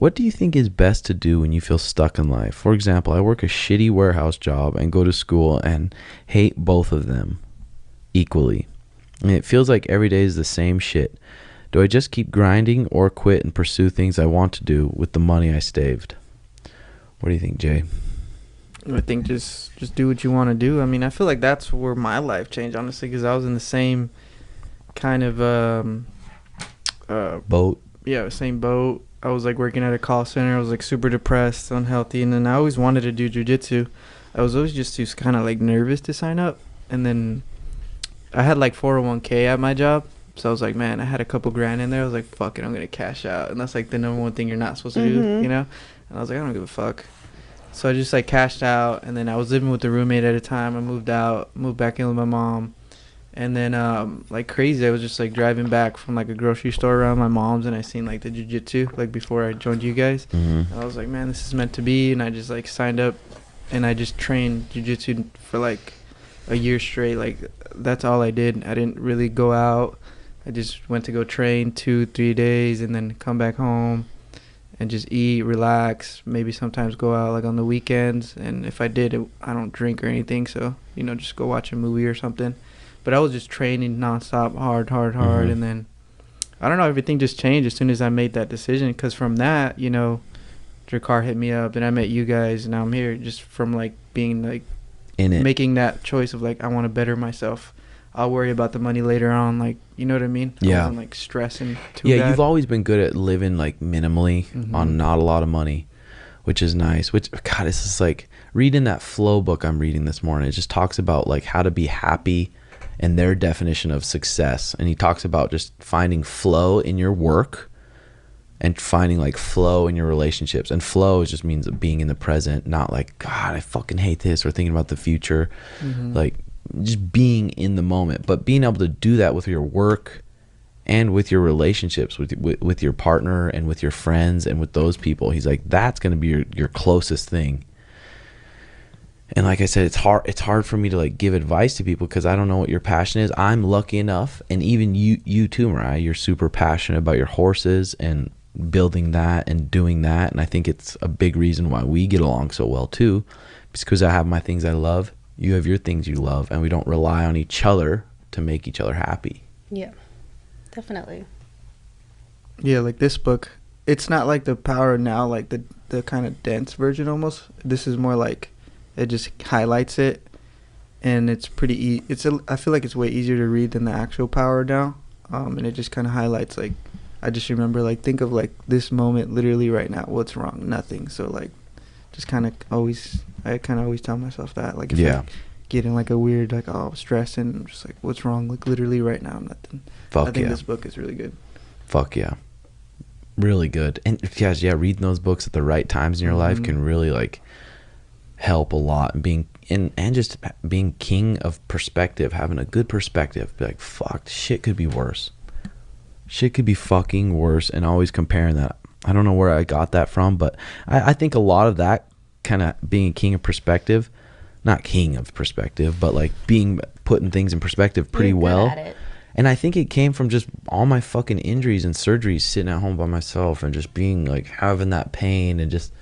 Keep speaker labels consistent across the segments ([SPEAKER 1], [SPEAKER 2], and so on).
[SPEAKER 1] What do you think is best to do when you feel stuck in life? For example, I work a shitty warehouse job and go to school and hate both of them equally. And it feels like every day is the same shit. Do I just keep grinding or quit and pursue things I want to do with the money I saved? What do you think, Jay?
[SPEAKER 2] I think just do what you want to do. I mean, I feel like that's where my life changed, honestly, because I was in the same kind of
[SPEAKER 1] Boat.
[SPEAKER 2] Yeah, same boat. I was like working at a call center. I was like super depressed, unhealthy, and then I always wanted to do jujitsu. I was always just too kind of like nervous to sign up, and then I had like 401k at my job, so I was like, man, I had a couple grand in there. I was like, fuck it, I'm gonna cash out, and that's like the number one thing you're not supposed to do, you know. And I was like, I don't give a fuck. So I just like cashed out, and then I was living with a roommate at a time. I moved back in with my mom. And then, like crazy, I was just like driving back from like a grocery store around my mom's, and I seen like the jiu-jitsu like before I joined you guys. And I was like, man, this is meant to be. And I just like signed up, and I just trained jiu-jitsu for like a year straight. Like that's all I did. I didn't really go out. I just went to go train 2-3 days, and then come back home and just eat, relax, maybe sometimes go out like on the weekends. And if I did, I don't drink or anything, so you know, just go watch a movie or something. But I was just training nonstop, hard. And then, I don't know, everything just changed as soon as I made that decision. Because from that, you know, Drakkar hit me up, then I met you guys, and now I'm here just from, like, being, like,
[SPEAKER 1] In it.
[SPEAKER 2] making that choice of, like, I want to better myself. I'll worry about the money later on, like, you know what I mean?
[SPEAKER 1] Yeah.
[SPEAKER 2] I wasn't, like, stressing too
[SPEAKER 1] Yeah,
[SPEAKER 2] bad.
[SPEAKER 1] you've always been good at living, like, minimally on not a lot of money, which is nice. Which, God, this is, like, reading that flow book I'm reading this morning. It just talks about, like, how to be happy and their definition of success. And he talks about just finding flow in your work and finding like flow in your relationships. And flow just means being in the present, not like, God, I fucking hate this, or thinking about the future. Like just being in the moment, but being able to do that with your work and with your relationships with your partner and with your friends and with those people. He's like, that's going to be your closest thing. And like I said, it's hard for me to like give advice to people because I don't know what your passion is. I'm lucky enough, and even you too, Mariah, you're super passionate about your horses and building that and doing that. And I think it's a big reason why we get along so well too, because I have my things I love, you have your things you love, and we don't rely on each other to make each other happy.
[SPEAKER 3] Yeah, definitely.
[SPEAKER 2] Yeah, like this book, it's not like the Power Now, like the kind of dense version almost. This is more like, it just highlights it, and it's pretty I feel like it's way easier to read than the actual Power Now. And it just kind of highlights, like, I just remember, like, think of like this moment literally right now, what's wrong? Nothing. So like just kind of always tell myself that, like, if I get in like a weird like, oh, stress, and I'm just like, what's wrong? Like literally right now, nothing. I think this book is really good.
[SPEAKER 1] Fuck yeah, really good. And guys, reading those books at the right times in your life can really like help a lot. And just being king of perspective, having a good perspective, be like, fuck, shit could be worse, shit could be fucking worse, and always comparing that. I don't know where I got that from, but I think a lot of that kind of being a king of perspective, not king of perspective, but like putting things in perspective pretty well. And I think it came from just all my fucking injuries and surgeries, sitting at home by myself and just being like, having that pain and just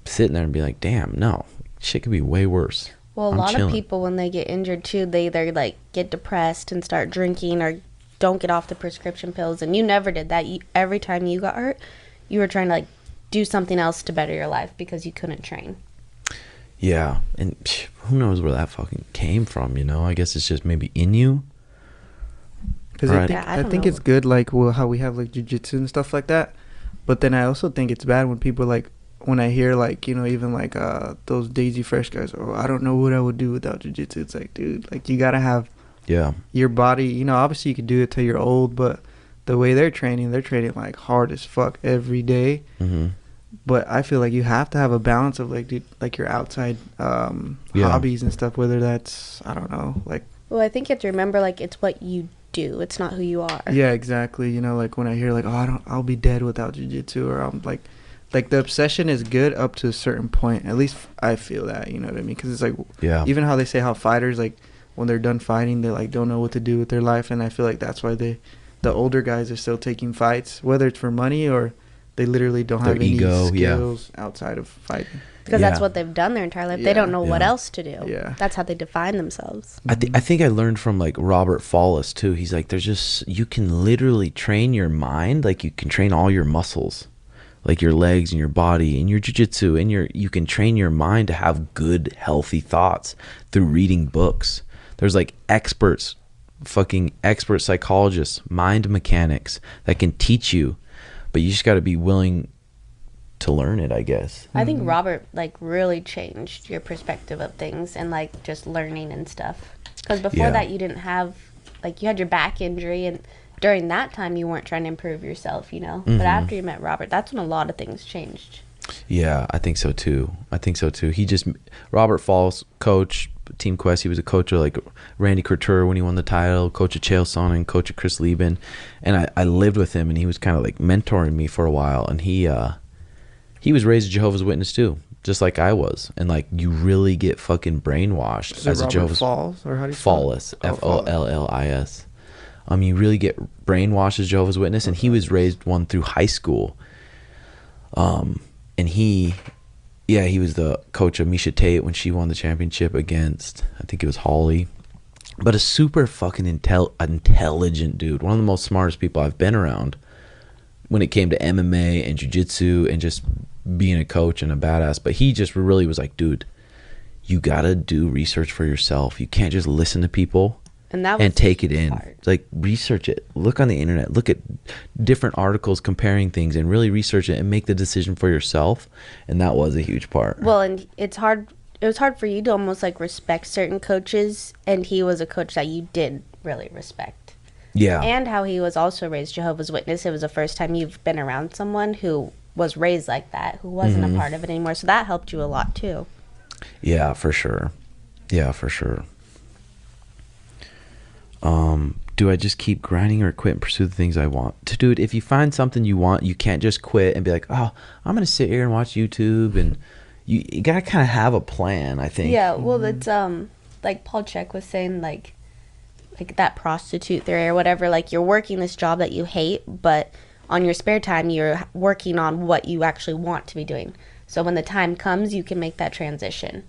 [SPEAKER 1] sitting there and be like, damn, no, shit could be way worse.
[SPEAKER 3] Well, a lot of people, when they get injured too, they either like get depressed and start drinking or don't get off the prescription pills. And you never did that. Every time you got hurt, you were trying to like do something else to better your life because you couldn't train.
[SPEAKER 1] Yeah, and who knows where that fucking came from, you know? I guess it's just maybe in you.
[SPEAKER 2] Because I think it's good, like, well, how we have like jiu-jitsu and stuff like that. But then I also think it's bad when people like, when I hear like, you know, even like those Daisy Fresh guys, oh, I don't know what I would do without jiu-jitsu. It's like, dude, like, you gotta have your body, you know, obviously you could do it till you're old, but the way they're training like hard as fuck every day. But I feel like you have to have a balance of like, dude, like your outside hobbies and stuff, whether that's, I don't know, like.
[SPEAKER 3] Well, I think you have to remember, like, it's what you do, it's not who you are.
[SPEAKER 2] Yeah, exactly. You know, like when I hear like, oh, I'll be dead without jiu-jitsu, or I'm like the obsession is good up to a certain point. At least I feel that, you know what I mean? Because it's like, even how they say how fighters, like, when they're done fighting, they like don't know what to do with their life, and I feel like that's why the older guys are still taking fights, whether it's for money or They literally don't
[SPEAKER 1] Their
[SPEAKER 2] have any
[SPEAKER 1] ego, yeah.
[SPEAKER 2] skills outside of fighting.
[SPEAKER 3] Because that's
[SPEAKER 1] Yeah.
[SPEAKER 3] what they've done their entire life.
[SPEAKER 2] Yeah.
[SPEAKER 3] They don't know what
[SPEAKER 1] Yeah.
[SPEAKER 3] else to do.
[SPEAKER 2] Yeah.
[SPEAKER 3] That's how they define themselves.
[SPEAKER 1] I think I learned from like Robert Follis too. He's like, there's just, you can literally train your mind like you can train all your muscles, like your legs and your body and your jiu-jitsu, and you can train your mind to have good, healthy thoughts through reading books. There's like fucking expert psychologists, mind mechanics that can teach you, but you just got to be willing to learn it, I guess.
[SPEAKER 3] I think Robert like really changed your perspective of things and like just learning and stuff. Because before
[SPEAKER 1] Yeah.
[SPEAKER 3] that, you didn't have like you had your back injury, and during that time, you weren't trying to improve yourself, you know. But after you met Robert, that's when a lot of things changed.
[SPEAKER 1] Yeah, I think so too. Robert Falls, coach, Team Quest, he was a coach of like Randy Couture when he won the title, coach of Chael Sonnen, coach of Chris Lieben. And I lived with him, and he was kind of like mentoring me for a while. And he was raised a Jehovah's Witness too, just like I was. And like, you really get fucking brainwashed
[SPEAKER 2] Is it
[SPEAKER 1] as a
[SPEAKER 2] Robert
[SPEAKER 1] Jehovah's
[SPEAKER 2] Falls, or how do you spell it?
[SPEAKER 1] Follis,
[SPEAKER 2] Oh,
[SPEAKER 1] Follis. You really get brainwashed as Jehovah's Witness, and he was raised one through high school. And he was the coach of Misha Tate when she won the championship against, I think it was Holly. But a super fucking intelligent dude, one of the most smartest people I've been around when it came to MMA and jiu-jitsu and just being a coach and a badass. But he just really was like, dude, you gotta do research for yourself. You can't just listen to people
[SPEAKER 3] And that was
[SPEAKER 1] and take it in.
[SPEAKER 3] hard.
[SPEAKER 1] Like, research it. Look on the internet. Look at different articles comparing things and really research it and make the decision for yourself. And that was a huge part.
[SPEAKER 3] Well, and it's hard. It was hard for you to almost like respect certain coaches, and he was a coach that you did really respect.
[SPEAKER 1] Yeah.
[SPEAKER 3] And how he was also raised Jehovah's Witness. It was the first time you've been around someone who was raised like that, who wasn't a part of it anymore. So that helped you a lot too.
[SPEAKER 1] Yeah, for sure. Do I just keep grinding or quit and pursue the things I want? Dude, if you find something you want, you can't just quit and be like, oh, I'm going to sit here and watch YouTube. And you got to kind of have a plan, I think.
[SPEAKER 3] Yeah, well, it's like Paul Chek was saying, like that prostitute theory or whatever. Like, you're working this job that you hate, but on your spare time, you're working on what you actually want to be doing. So when the time comes, you can make that transition.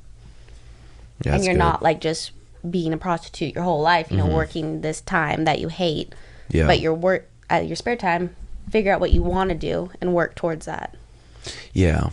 [SPEAKER 1] Yeah,
[SPEAKER 3] And
[SPEAKER 1] that's
[SPEAKER 3] you're
[SPEAKER 1] good.
[SPEAKER 3] not like just being a prostitute your whole life, you know, working this time that you hate.
[SPEAKER 1] Yeah.
[SPEAKER 3] But your spare time, figure out what you want to do and work towards that.
[SPEAKER 1] Yeah.